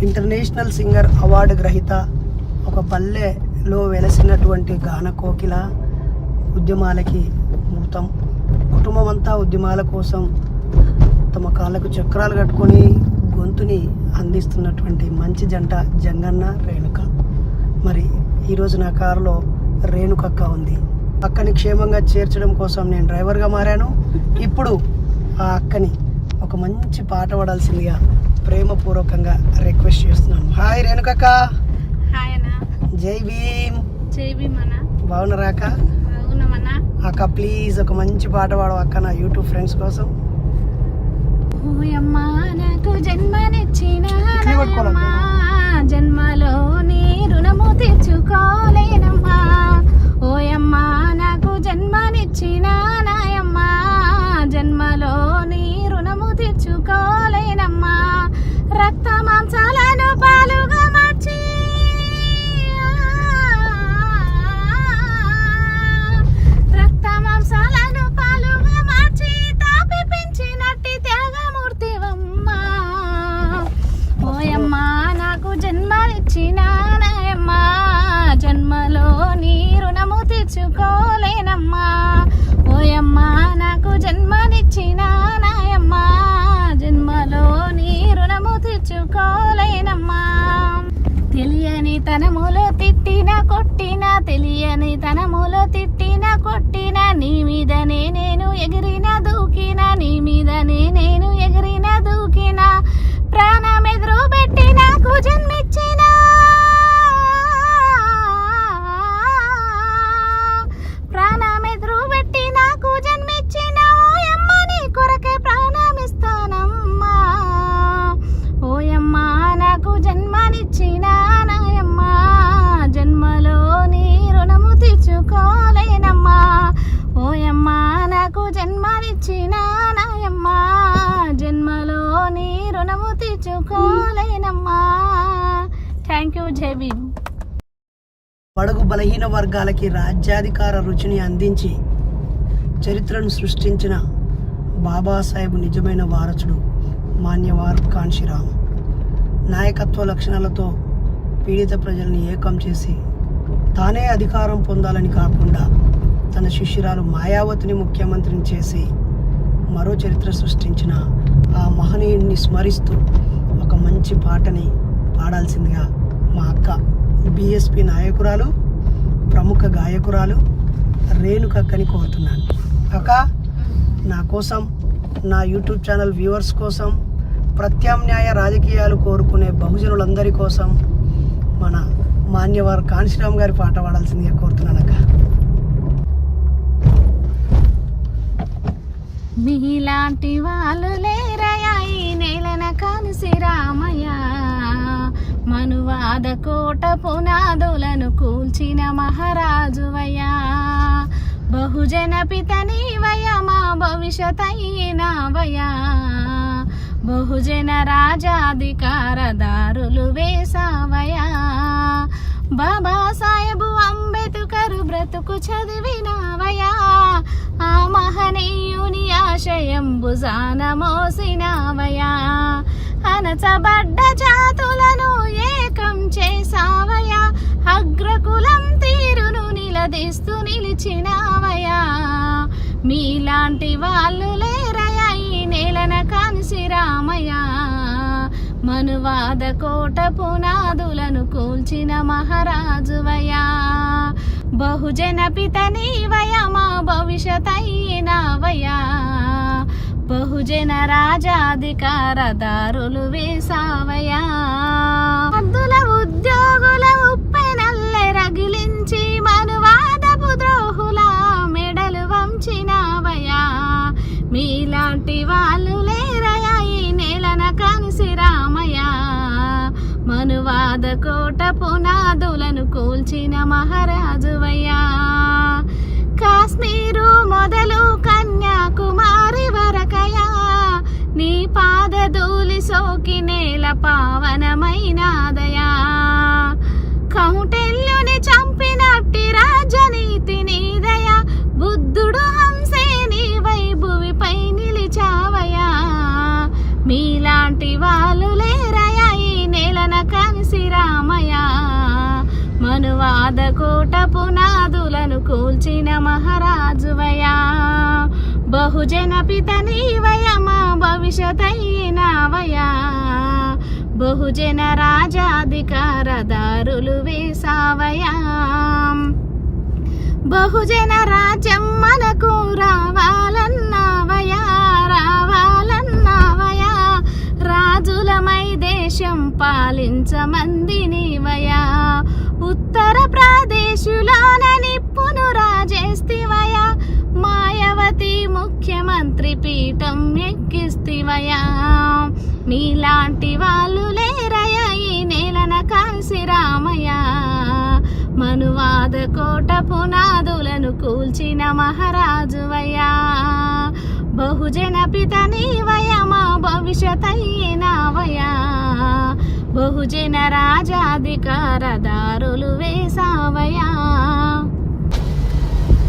International singer award గ్రహీత, ఒక పల్లెలో వెలసినటువంటి గాన కోకిల, ఉద్యమాలకి మూతం. కుటుంబం అంతా ఉద్యమాల కోసం తమ కాళ్ళకు చక్రాలు కట్టుకొని గొంతుని అందిస్తున్నటువంటి మంచి జంట జంగన్న రేణుక. మరి ఈరోజు నా కారులో రేణుకక్క ఉంది. అక్కని క్షేమంగా చేర్చడం కోసం నేను డ్రైవర్గా మారాను. ఇప్పుడు ఆ అక్కని ఒక మంచి పాట పాడాల్సిందిగా ప్రేమపూర్వకంగా రిక్వెస్ట్ చేస్తున్నాను. హాయ్ రేణుకక్క. హాయ్ అన్న. జై భీమ్. జై భీమ్ అన్న. బాగున్నారా అక్క? బాగున్నామన్నా. అక్క ప్లీజ్ ఒక మంచి పాట పాడవు అక్క, నా యూట్యూబ్ ఫ్రెండ్స్ కోసం. ఓయమ్మా నాకు జన్మనిచ్చిన జన్మలో నీ రుణము తీర్చుకోలేనమ్మా. ఓయమ్మా నాకు జన్మనిచ్చిన నాయమ్మా, జన్మలో నీ రుణము తీర్చుకోలేనమ్మా. రక్త మాంసాలను పాలుగా మార్చి రక్త మాంసాలను పాలుగా మార్చి తాపి పెంచినట్టి త్యాగమూర్తివమ్మా. ఓయమ్మా నాకు జన్మనిచ్చిన నాయమ్మా, జన్మలో నీ రుణము తీర్చుకోలేనమ్మా. ఓయమ్మా నాకు జన్మనిచ్చిన నాయమ్మా, జన్మలో నీ రుణము తీర్చుకోలేనమ్మా. తెలియని తనములో తిట్టిన కొట్టిన, తెలియని తనములో తిట్టిన కొట్టిన, నీ మీదనే నేను ఎగిరిన దూకిన, నీ మీదనే నేను ఎగిరిన దూకిన. ప్రాణమెదురు పెట్టి నాకు జన్మిచ్చిన ప్రాణమెదురు పెట్టి నాకు జన్మిచ్చిన ఓయమ్మ నీ కొరకే ప్రాణమిస్తానమ్మా. ఓయమ్మ నాకు జన్మనిచ్చిన నాయమ్మా, జన్మలో నీ రుణము తీర్చుకోలేనమ్మా. ఓయమ్మ నాకు జన్మనిచ్చిన నాయమ్మా, జన్మలో నీ రుణము తీర్చుకోలేనమ్మా. Thank you. జై భీమ్. బడుగు బలహీన వర్గాలకి రాజ్యాధికార రుచిని అందించి చరిత్రను సృష్టించిన బాబాసాహెబ్ నిజమైన వారసుడు మాన్యవార్ కాన్షీరామ్. నాయకత్వ లక్షణాలతో పీడిత ప్రజల్ని ఏకం చేసి తానే అధికారం పొందాలని కాకుండా తన శిష్యురాలు మాయావతిని ముఖ్యమంత్రిని చేసి మరో చరిత్ర సృష్టించిన ఆ మహనీయుడిని స్మరిస్తూ ఒక మంచి పాటని పాడాల్సిందిగా మా అక్క బీఎస్పీ నాయకురాలు, ప్రముఖ గాయకురాలు రేణుకక్కని కోరుతున్నాను. అక్క, నా కోసం, నా యూట్యూబ్ ఛానల్ వ్యూవర్స్ కోసం, ప్రత్యామ్నాయ రాజకీయాలు కోరుకునే బహుజనులందరి కోసం మన మాన్యవార్ కాన్షీరామ్ గారి పాట పాడాల్సిందిగా కోరుతున్నాను అక్క. మీలాంటి వాళ్ళు లేరయ్యా ఈ నేలన కాన్షీరామయ్య, మనువాద కోట పునాదులను కూల్చిన మహారాజువయ్యా. బహుజన పితనీవయ్యా, మా భవిష్యత్ అయినవయ్యా. బహుజన రాజాధికారదారులు వేసావయ్యా. బాబాసాహెబు అంబేద్కర్ బ్రతుకు చదివినవయ్యా. ఆ మహనీయుని ఆశయం భుజాన మోసినవయ్యా. అనచబడ్డ జాతులను ఏకం చేసావయ్యా. అగ్రకులం తీరును నిలదీస్తూ నిలిచినవయ్యా. మీలాంటి వాళ్ళు లేరయ్యా ఈ నేలన కాన్షీరామయ్య, మనువాద కోట పునాదులను కూల్చిన మహారాజువయ్యా. బహుజన పితనీవయ్యా, మా భవిష్యత్ అయినవయ్యా. బహుజన రాజాధికారదారులు వేసావయ్యా. అద్దుల ఉద్యోగుల ఉప్పెనల్లె రగిలించి మనువాదపు ద్రోహుల మెడలు వంచినవయ్యా. మీలాంటి వాళ్ళు లేరయ్యా ఈ నేలన కాన్షీరామయ్య, మనువాద కోట పునాదులను కూల్చిన మహారాజువయ్యా. కాశ్మీరు మొదలు కన్యాకుమారి వరకయా, నీ పాదధూళి సోకి నేల పావనమైనాదయా. కౌటిల్యుని చంపినట్టి రాజనీతి నీదయా. బుద్ధుడు హంసే నీవై భువిపై నిలిచావయా. మీలాంటి వాళ్ళు లేరయా ఈ నేలన కోట పునాదులను కూల్చిన మహారాజువయా బహుజన పిత నీవయ మా భవిష్యతైనావయా బహుజన రాజాధికార దారులు వేసావయా బహుజన రాజ్యం మనకు రావాలన్నావయా రావాలన్నావయా రాజులమై దేశం పాలించమంది నీవయా ఉత్తర ప్రదేశులోన నిప్పును రాజేస్తివయా మాయావతి ముఖ్యమంత్రి పీఠం ఎక్కిస్తివయా నీలాంటి వాళ్ళు లేరయ్యా ఈ నేలన కాసి రామయ్యా మనువాద కోట పునాదులను కూల్చిన మహారాజువయ్యా బహుజన పిత నీవయ మా భవిష్యతైనావయా బహుజన రాజాధికార